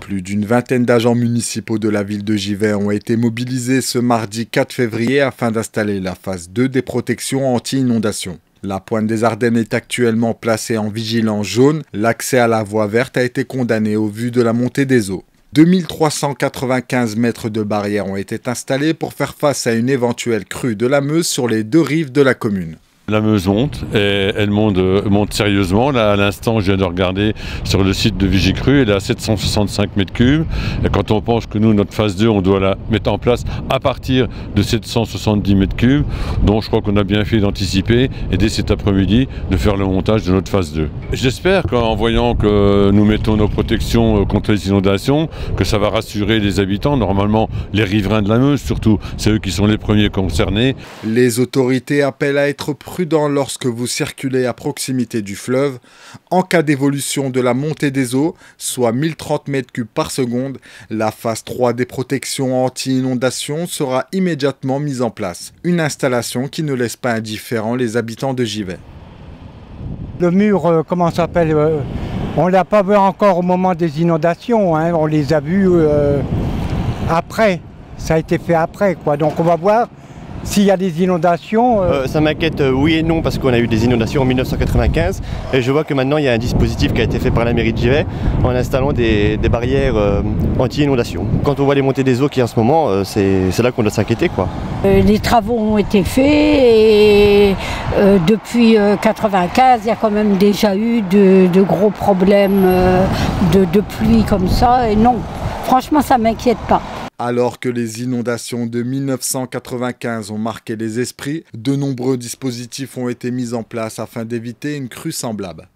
Plus d'une vingtaine d'agents municipaux de la ville de Givet ont été mobilisés ce mardi 4 février afin d'installer la phase 2 des protections anti-inondation. La pointe des Ardennes est actuellement placée en vigilance jaune. L'accès à la voie verte a été condamné au vu de la montée des eaux. 2395 mètres de barrières ont été installés pour faire face à une éventuelle crue de la Meuse sur les deux rives de la commune. La Meuse monte, et elle monte sérieusement. Là, à l'instant, je viens de regarder sur le site de Vigicru, elle est à 765 mètres cubes. Et quand on pense que nous, notre phase 2, on doit la mettre en place à partir de 770 mètres cubes, donc je crois qu'on a bien fait d'anticiper et dès cet après-midi de faire le montage de notre phase 2. J'espère qu'en voyant que nous mettons nos protections contre les inondations, que ça va rassurer les habitants, normalement les riverains de la Meuse surtout, c'est eux qui sont les premiers concernés. Les autorités appellent à être prudents lorsque vous circulez à proximité du fleuve. En cas d'évolution de la montée des eaux, soit 1030 mètres cubes par seconde, la phase 3 des protections anti-inondation sera immédiatement mise en place. Une installation qui ne laisse pas indifférents les habitants de Givet. Le mur, comment ça s'appelle, on ne l'a pas vu encore au moment des inondations, hein, on les a vus après, ça a été fait après, quoi. Donc on va voir. S'il y a des inondations... Ça m'inquiète oui et non parce qu'on a eu des inondations en 1995 et je vois que maintenant il y a un dispositif qui a été fait par la mairie de Givet en installant des barrières anti-inondation. Quand on voit les montées des eaux qui en ce moment, c'est là qu'on doit s'inquiéter, quoi. Les travaux ont été faits et depuis 1995 il y a quand même déjà eu de gros problèmes de pluie comme ça et non, franchement ça ne m'inquiète pas. Alors que les inondations de 1995 ont marqué les esprits, de nombreux dispositifs ont été mis en place afin d'éviter une crue semblable.